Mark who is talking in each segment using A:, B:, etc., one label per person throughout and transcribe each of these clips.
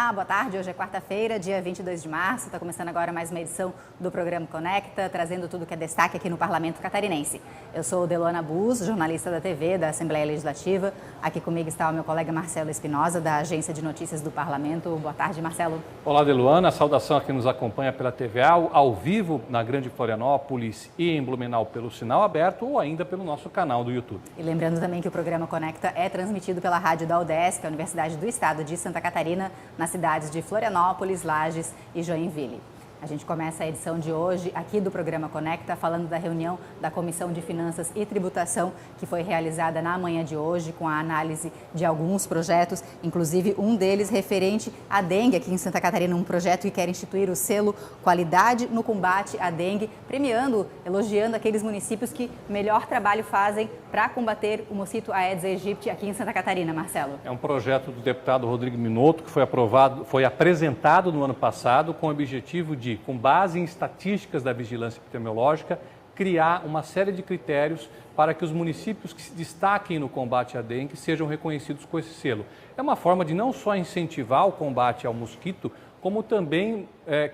A: Olá, boa tarde. Hoje é quarta-feira, dia 22 de março. Está começando agora mais uma edição do programa Conecta, trazendo tudo que é destaque aqui no Parlamento Catarinense. Eu sou Delona Bus, jornalista da TV da Assembleia Legislativa. Aqui comigo está o meu colega Marcelo Espinosa, da Agência de Notícias do Parlamento. Boa tarde, Marcelo.
B: Olá, Delona. A saudação a quem nos acompanha pela TV ao vivo na Grande Florianópolis e em Blumenau pelo sinal aberto ou ainda pelo nosso canal do YouTube.
A: E lembrando também que o programa Conecta é transmitido pela rádio da UDESC, a Universidade do Estado de Santa Catarina, nas cidades de Florianópolis, Lages e Joinville. A gente começa a edição de hoje aqui do programa Conecta falando da reunião da Comissão de Finanças e Tributação que foi realizada na manhã de hoje com a análise de alguns projetos, inclusive um deles referente à dengue aqui em Santa Catarina, um projeto que quer instituir o selo Qualidade no Combate à Dengue, premiando, elogiando aqueles municípios que melhor trabalho fazem para combater o mosquito Aedes aegypti aqui em Santa Catarina, Marcelo.
B: É um projeto do deputado Rodrigo Minotto que foi apresentado no ano passado com o objetivo de, com base em estatísticas da vigilância epidemiológica, criar uma série de critérios para que os municípios que se destaquem no combate à dengue sejam reconhecidos com esse selo. É uma forma de não só incentivar o combate ao mosquito, como também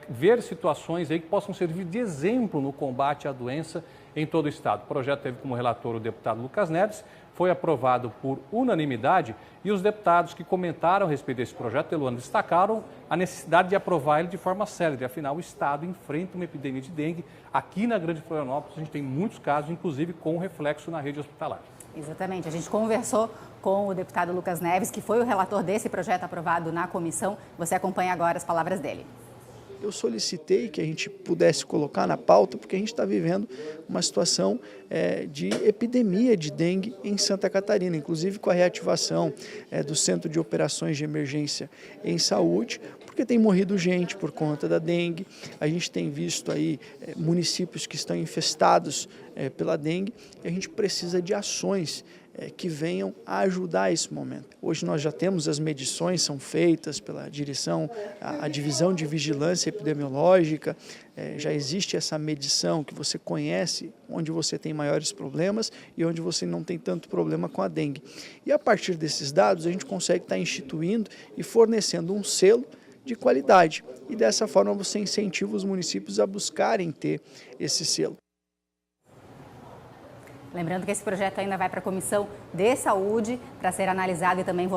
B: ver situações aí que possam servir de exemplo no combate à doença em todo o estado. O projeto teve como relator o deputado Lucas Neves, foi aprovado por unanimidade e os deputados que comentaram a respeito desse projeto, Eluana, destacaram a necessidade de aprovar ele de forma célere. Afinal, o estado enfrenta uma epidemia de dengue. Aqui na Grande Florianópolis, a gente tem muitos casos, inclusive com reflexo na rede hospitalar.
A: Exatamente. A gente conversou com o deputado Lucas Neves, que foi o relator desse projeto aprovado na comissão. Você acompanha agora as palavras dele.
C: Eu solicitei que a gente pudesse colocar na pauta, porque a gente está vivendo uma situação de epidemia de dengue em Santa Catarina, inclusive com a reativação do Centro de Operações de Emergência em Saúde, porque tem morrido gente por conta da dengue. A gente tem visto aí municípios que estão infestados pela dengue e a gente precisa de ações que venham a ajudar esse momento. Hoje nós já temos as medições, são feitas pela direção, a divisão de vigilância epidemiológica, já existe essa medição que você conhece onde você tem maiores problemas e onde você não tem tanto problema com a dengue. E a partir desses dados a gente consegue estar instituindo e fornecendo um selo de qualidade e dessa forma você incentiva os municípios a buscarem ter esse selo.
A: Lembrando que esse projeto ainda vai para a Comissão de Saúde para ser analisado e também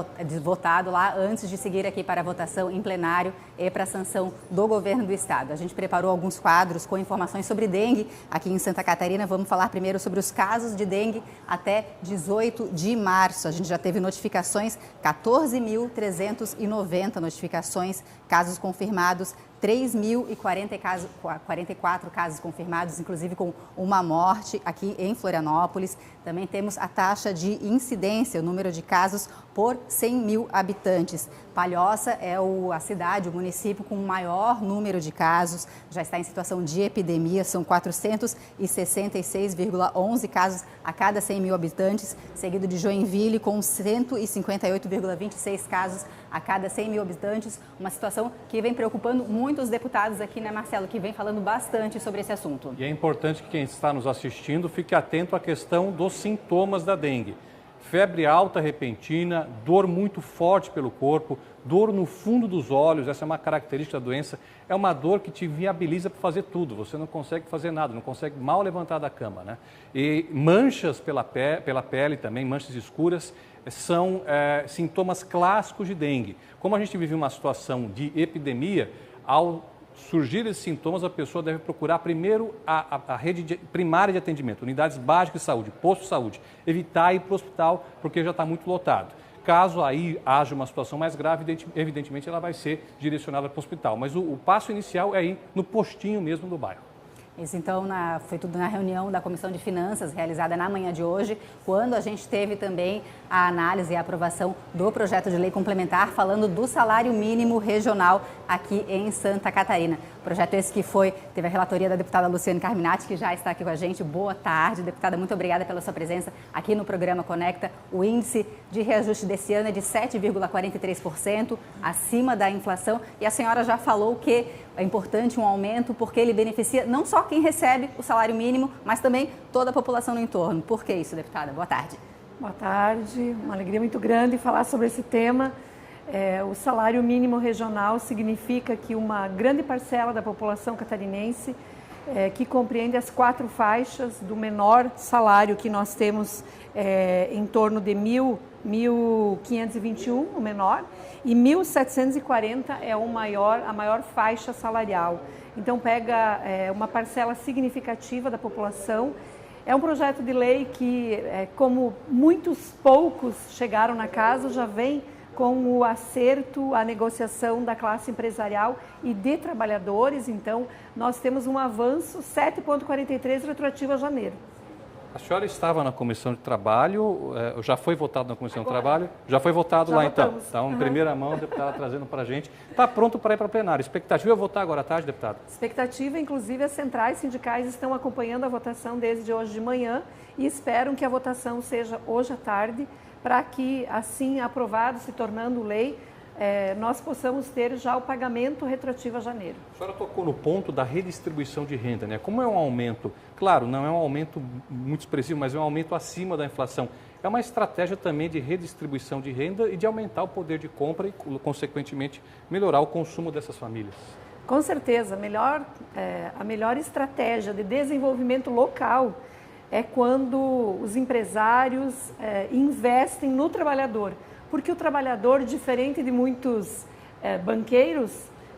A: votado lá antes de seguir aqui para a votação em plenário e para a sanção do governo do estado. A gente preparou alguns quadros com informações sobre dengue aqui em Santa Catarina. Vamos falar primeiro sobre os casos de dengue até 18 de março. A gente já teve notificações, 14.390 notificações, casos confirmados, 3.044 casos confirmados, inclusive com uma morte aqui em Florianópolis. Também temos a taxa de incidência, o número de casos por 100 mil habitantes. Palhoça é a cidade, o município com o maior número de casos, já está em situação de epidemia, são 466,11 casos a cada 100 mil habitantes, seguido de Joinville com 158,26 casos a cada 100 mil habitantes, uma situação que vem preocupando muitos deputados aqui, né, Marcelo, que vem falando bastante sobre esse assunto.
B: E é importante que quem está nos assistindo fique atento à questão dos sintomas da dengue. Febre alta repentina, dor muito forte pelo corpo, dor no fundo dos olhos, essa é uma característica da doença, é uma dor que te viabiliza para fazer tudo, você não consegue fazer nada, não consegue mal levantar da cama, né? E manchas pela pele também, manchas escuras, são sintomas clássicos de dengue. Como a gente vive uma situação de epidemia, ao surgir esses sintomas, a pessoa deve procurar primeiro a rede primária de atendimento, unidades básicas de saúde, posto de saúde, evitar ir para o hospital porque já está muito lotado. Caso aí haja uma situação mais grave, evidentemente ela vai ser direcionada para o hospital, mas o passo inicial é ir no postinho mesmo do bairro.
A: Isso então foi tudo na reunião da Comissão de Finanças realizada na manhã de hoje, quando a gente teve também a análise e a aprovação do projeto de lei complementar falando do salário mínimo regional aqui em Santa Catarina. Projeto esse que teve a relatoria da deputada Luciane Carminati, que já está aqui com a gente. Boa tarde, deputada, muito obrigada pela sua presença aqui no programa Conecta. O índice de reajuste desse ano é de 7,43%, acima da inflação, e a senhora já falou que é importante um aumento porque ele beneficia não só quem recebe o salário mínimo, mas também toda a população no entorno. Por que isso, deputada? Boa tarde.
D: Boa tarde, uma alegria muito grande falar sobre esse tema. O salário mínimo regional significa que uma grande parcela da população catarinense, que compreende as 4 faixas do menor salário que nós temos em torno de 1.521, o menor, e 1.740 é a maior faixa salarial. Então pega uma parcela significativa da população. É um projeto de lei que, como muitos poucos chegaram na casa, já vem com o acerto, a negociação da classe empresarial e de trabalhadores. Então, nós temos um avanço 7,43 retroativo a janeiro.
B: A senhora estava na Comissão de Trabalho, já foi votado na Comissão de Trabalho? Já foi votado lá
D: votamos.
B: Então, em primeira mão, a deputada trazendo para a gente. Está pronto para ir para a plenária. Expectativa é votar agora à tarde, deputada?
D: Expectativa, inclusive, as centrais sindicais estão acompanhando a votação desde hoje de manhã e esperam que a votação seja hoje à tarde, para que, assim aprovado, se tornando lei, nós possamos ter já o pagamento retroativo a janeiro.
B: A senhora tocou no ponto da redistribuição de renda, né? Como é um aumento, claro, não é um aumento muito expressivo, mas é um aumento acima da inflação. É uma estratégia também de redistribuição de renda e de aumentar o poder de compra e, consequentemente, melhorar o consumo dessas famílias.
D: Com certeza, a melhor estratégia de desenvolvimento local é quando os empresários investem no trabalhador. Porque o trabalhador, diferente de muitos banqueiros,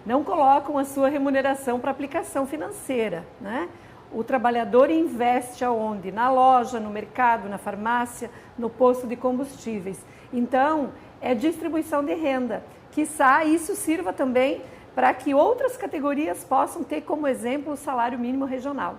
D: não colocam a sua remuneração para aplicação financeira, né? O trabalhador investe aonde? Na loja, no mercado, na farmácia, no posto de combustíveis. Então, é distribuição de renda. Quiçá isso sirva também para que outras categorias possam ter como exemplo o salário mínimo regional.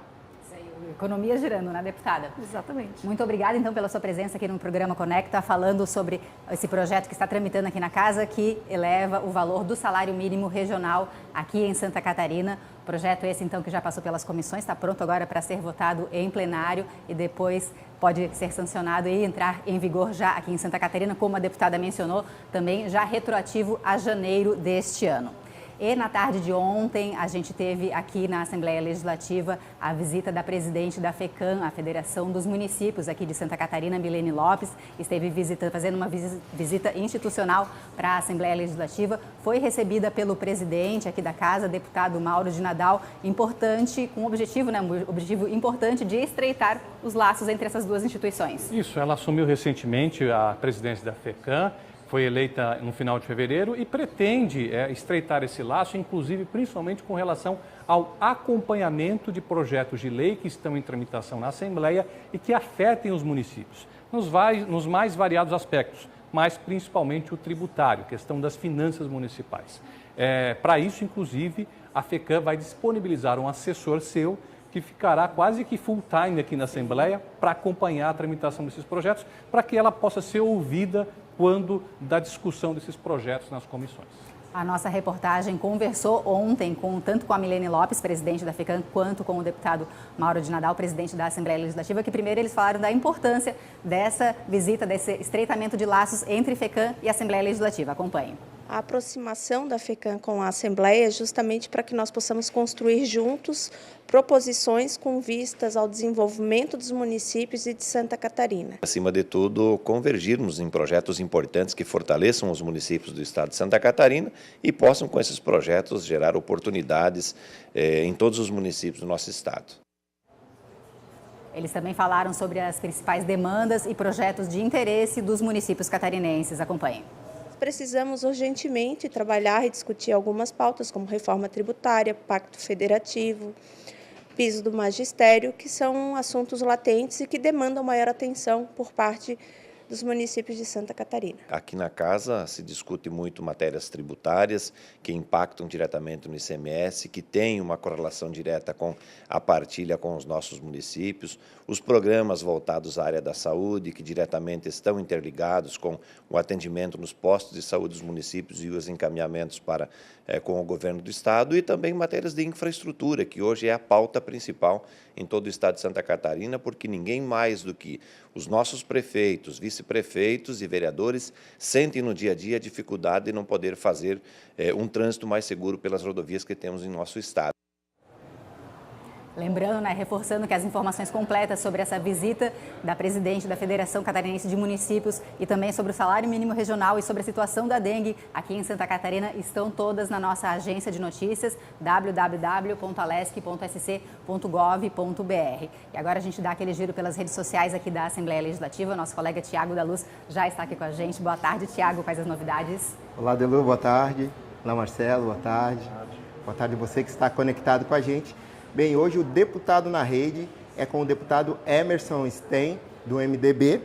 A: Economia girando, né, deputada?
D: Exatamente.
A: Muito obrigada, então, pela sua presença aqui no programa Conecta, falando sobre esse projeto que está tramitando aqui na casa, que eleva o valor do salário mínimo regional aqui em Santa Catarina. Projeto esse, então, que já passou pelas comissões, está pronto agora para ser votado em plenário e depois pode ser sancionado e entrar em vigor já aqui em Santa Catarina, como a deputada mencionou, também já retroativo a janeiro deste ano. E na tarde de ontem, a gente teve aqui na Assembleia Legislativa a visita da presidente da FECAM, a Federação dos Municípios aqui de Santa Catarina, Milene Lopes. Esteve fazendo uma visita institucional para a Assembleia Legislativa. Foi recebida pelo presidente aqui da casa, deputado Mauro de Nadal, importante, com um objetivo importante de estreitar os laços entre essas duas instituições.
B: Isso, ela assumiu recentemente a presidência da FECAM, foi eleita no final de fevereiro e pretende estreitar esse laço, inclusive, principalmente com relação ao acompanhamento de projetos de lei que estão em tramitação na Assembleia e que afetem os municípios, nos mais variados aspectos, mas principalmente o tributário, questão das finanças municipais. Para isso, inclusive, a FECAM vai disponibilizar um assessor seu que ficará quase que full time aqui na Assembleia para acompanhar a tramitação desses projetos, para que ela possa ser ouvida quando da discussão desses projetos nas comissões.
A: A nossa reportagem conversou ontem tanto com a Milene Lopes, presidente da FECAM, quanto com o deputado Mauro de Nadal, presidente da Assembleia Legislativa, que primeiro eles falaram da importância dessa visita, desse estreitamento de laços entre FECAM e Assembleia Legislativa. Acompanhe.
E: A aproximação da FECAM com a Assembleia é justamente para que nós possamos construir juntos proposições com vistas ao desenvolvimento dos municípios e de Santa Catarina.
F: Acima de tudo, convergirmos em projetos importantes que fortaleçam os municípios do estado de Santa Catarina e possam, com esses projetos, gerar oportunidades em todos os municípios do nosso estado.
A: Eles também falaram sobre as principais demandas e projetos de interesse dos municípios catarinenses. Acompanhem.
E: Precisamos urgentemente trabalhar e discutir algumas pautas, como reforma tributária, pacto federativo, piso do magistério, que são assuntos latentes e que demandam maior atenção por parte dos municípios de Santa Catarina.
F: Aqui na casa se discute muito matérias tributárias que impactam diretamente no ICMS, que têm uma correlação direta com a partilha com os nossos municípios, os programas voltados à área da saúde, que diretamente estão interligados com o atendimento nos postos de saúde dos municípios e os encaminhamentos com o governo do estado, e também matérias de infraestrutura, que hoje é a pauta principal em todo o estado de Santa Catarina, porque ninguém mais do que os nossos prefeitos, vice-prefeitos e vereadores sentem no dia a dia a dificuldade de não poder fazer um trânsito mais seguro pelas rodovias que temos em nosso estado.
A: Lembrando, né, reforçando que as informações completas sobre essa visita da presidente da Federação Catarinense de Municípios e também sobre o salário mínimo regional e sobre a situação da dengue aqui em Santa Catarina estão todas na nossa agência de notícias www.alesc.sc.gov.br. E agora a gente dá aquele giro pelas redes sociais aqui da Assembleia Legislativa. Nosso colega Tiago da Luz já está aqui com a gente. Boa tarde, Tiago. Quais as novidades?
G: Olá, Delu. Boa tarde. Olá, Marcelo. Boa tarde. Boa tarde a você que está conectado com a gente. Bem, hoje o deputado na rede é com o deputado Emerson Stein, do MDB.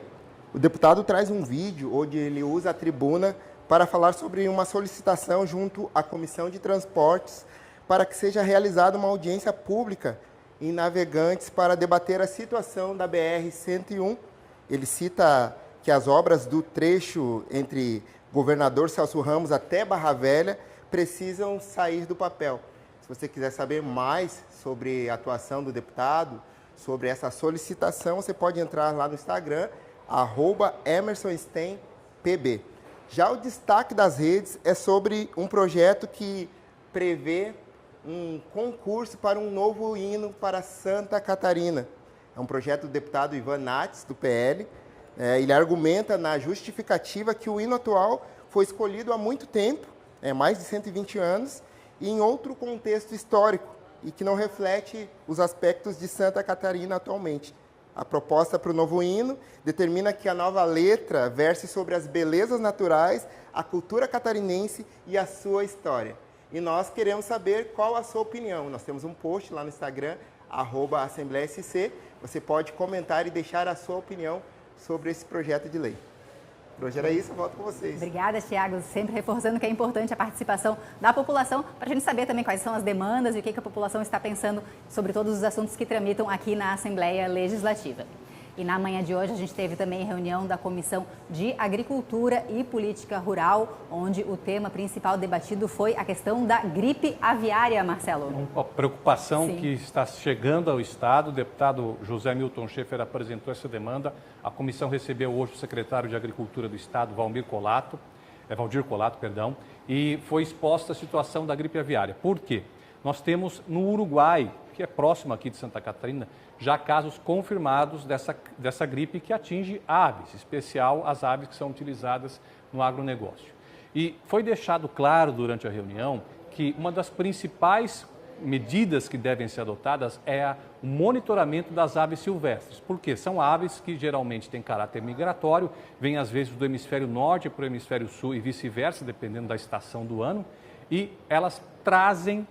G: O deputado traz um vídeo onde ele usa a tribuna para falar sobre uma solicitação junto à Comissão de Transportes para que seja realizada uma audiência pública em Navegantes para debater a situação da BR-101. Ele cita que as obras do trecho entre Governador Celso Ramos até Barra Velha precisam sair do papel. Se você quiser saber mais sobre a atuação do deputado, sobre essa solicitação, você pode entrar lá no Instagram, @EmersonSteinPB. Já o destaque das redes é sobre um projeto que prevê um concurso para um novo hino para Santa Catarina. É um projeto do deputado Ivan Nates, do PL. Ele argumenta na justificativa que o hino atual foi escolhido há muito tempo, mais de 120 anos, e em outro contexto histórico, e que não reflete os aspectos de Santa Catarina atualmente. A proposta para o novo hino determina que a nova letra verse sobre as belezas naturais, a cultura catarinense e a sua história. E nós queremos saber qual a sua opinião. Nós temos um post lá no Instagram, @AssembleiaSC. Você pode comentar e deixar a sua opinião sobre esse projeto de lei. Por hoje era isso, eu volto com vocês.
A: Obrigada, Tiago. Sempre reforçando que é importante a participação da população para a gente saber também quais são as demandas e o que a população está pensando sobre todos os assuntos que tramitam aqui na Assembleia Legislativa. E na manhã de hoje a gente teve também reunião da Comissão de Agricultura e Política Rural, onde o tema principal debatido foi a questão da gripe aviária, Marcelo.
B: Uma preocupação
A: Sim.
B: que está chegando ao Estado. O deputado José Milton Schaefer apresentou essa demanda. A comissão recebeu hoje o secretário de Agricultura do Estado, Valdir Colato, e foi exposta a situação da gripe aviária. Por quê? Nós temos no Uruguai, que é próximo aqui de Santa Catarina, já casos confirmados dessa gripe que atinge aves, em especial as aves que são utilizadas no agronegócio. E foi deixado claro durante a reunião que uma das principais medidas que devem ser adotadas é o monitoramento das aves silvestres, porque são aves que geralmente têm caráter migratório, vêm às vezes do hemisfério norte para o hemisfério sul e vice-versa, dependendo da estação do ano, e elas trazem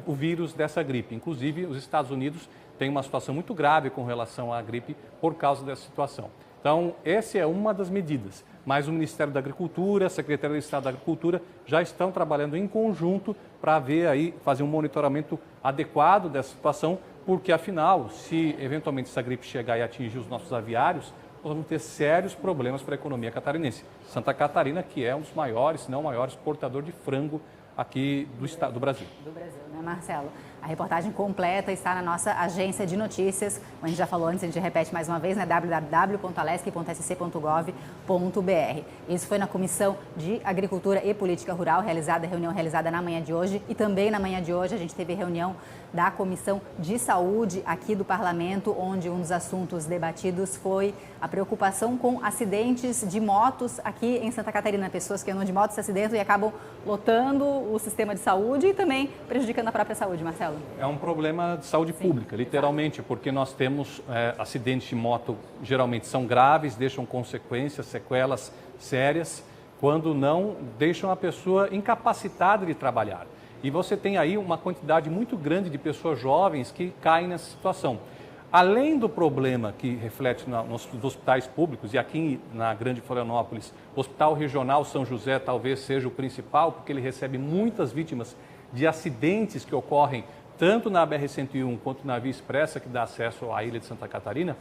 B: o vírus dessa gripe. Inclusive, os Estados Unidos têm uma situação muito grave com relação à gripe por causa dessa situação. Então, essa é uma das medidas. Mas o Ministério da Agricultura, a Secretaria de Estado da Agricultura, já estão trabalhando em conjunto para fazer um monitoramento adequado dessa situação, porque, afinal, se eventualmente essa gripe chegar e atingir os nossos aviários, nós vamos ter sérios problemas para a economia catarinense. Santa Catarina, que é um dos maiores, se não o maior, exportador de frango aqui do Brasil.
A: Do Brasil, né, Marcelo? A reportagem completa está na nossa agência de notícias. Como a gente já falou antes, a gente repete mais uma vez, né? www.alesc.sc.gov.br. Isso foi na Comissão de Agricultura e Política Rural, reunião realizada na manhã de hoje. E também na manhã de hoje a gente teve reunião da Comissão de Saúde aqui do Parlamento, onde um dos assuntos debatidos foi a preocupação com acidentes de motos aqui em Santa Catarina. Pessoas que andam de moto se acidentam e acabam lotando o sistema de saúde e também prejudicando a própria saúde, Marcelo.
B: É um problema de saúde pública, literalmente, porque nós temos acidentes de moto, geralmente são graves, deixam consequências, sequelas sérias, quando não deixam a pessoa incapacitada de trabalhar. E você tem aí uma quantidade muito grande de pessoas jovens que caem nessa situação. Além do problema que reflete nos hospitais públicos, e aqui na Grande Florianópolis, o Hospital Regional São José talvez seja o principal, porque ele recebe muitas vítimas de acidentes que ocorrem tanto na BR-101 quanto na Via Expressa, que dá acesso à ilha de Santa Catarina.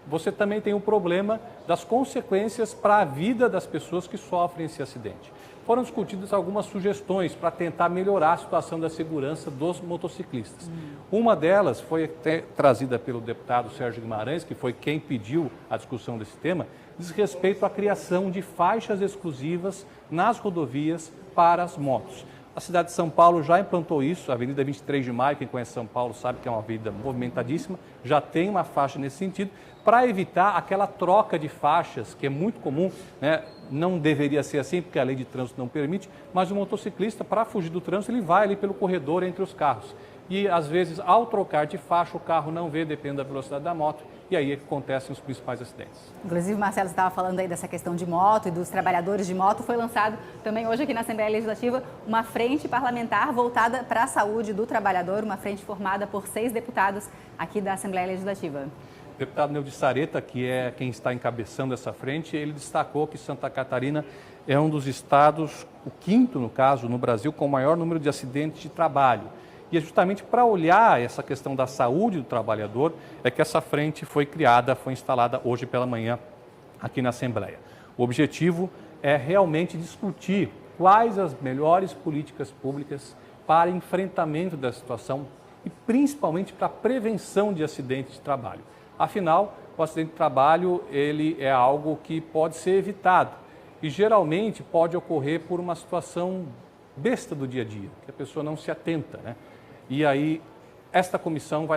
B: Você também tem o problema das consequências para a vida das pessoas que sofrem esse acidente. Foram discutidas algumas sugestões para tentar melhorar a situação da segurança dos motociclistas. Uma delas foi até trazida pelo deputado Sérgio Guimarães, que foi quem pediu a discussão desse tema, diz respeito à criação de faixas exclusivas nas rodovias para as motos. A cidade de São Paulo já implantou isso, a Avenida 23 de Maio, quem conhece São Paulo sabe que é uma avenida movimentadíssima, já tem uma faixa nesse sentido, para evitar aquela troca de faixas, que é muito comum, né? Não deveria ser assim, porque a lei de trânsito não permite, mas o motociclista, para fugir do trânsito, ele vai ali pelo corredor entre os carros. E, às vezes, ao trocar de faixa, o carro não vê, depende da velocidade da moto, e aí acontecem os principais acidentes.
A: Inclusive, Marcelo, você estava falando aí dessa questão de moto e dos trabalhadores de moto. Foi lançado também hoje aqui na Assembleia Legislativa uma frente parlamentar voltada para a saúde do trabalhador, uma frente formada por 6 deputados aqui da Assembleia Legislativa.
B: O deputado Neudir Sareta, que é quem está encabeçando essa frente, ele destacou que Santa Catarina é um dos estados, o 5º, no caso, no Brasil, com o maior número de acidentes de trabalho. E é justamente para olhar essa questão da saúde do trabalhador é que essa frente foi criada, foi instalada hoje pela manhã aqui na Assembleia. O objetivo é realmente discutir quais as melhores políticas públicas para enfrentamento da situação e principalmente para a prevenção de acidentes de trabalho. Afinal, o acidente de trabalho ele é algo que pode ser evitado e geralmente pode ocorrer por uma situação besta do dia a dia, que a pessoa não se atenta, né? E aí, esta comissão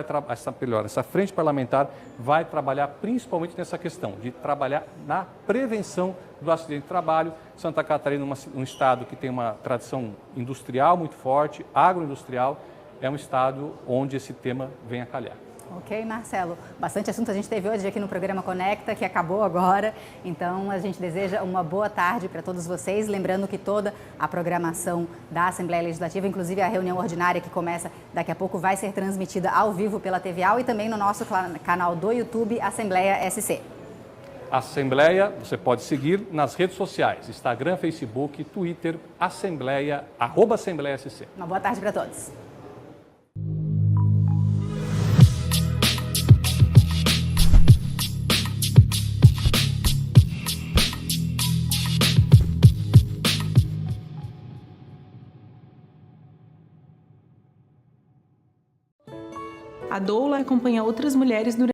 B: essa frente parlamentar vai trabalhar principalmente nessa questão, de trabalhar na prevenção do acidente de trabalho. Santa Catarina é um estado que tem uma tradição industrial muito forte, agroindustrial, é um estado onde esse tema vem a calhar.
A: Ok, Marcelo. Bastante assunto a gente teve hoje aqui no programa Conecta, que acabou agora. Então, a gente deseja uma boa tarde para todos vocês. Lembrando que toda a programação da Assembleia Legislativa, inclusive a reunião ordinária que começa daqui a pouco, vai ser transmitida ao vivo pela TVAL e também no nosso canal do YouTube, Assembleia SC.
B: A Assembleia, você pode seguir nas redes sociais, Instagram, Facebook, Twitter, Assembleia, @AssembleiaSC.
A: Uma boa tarde para todos.
H: A doula acompanha outras mulheres durante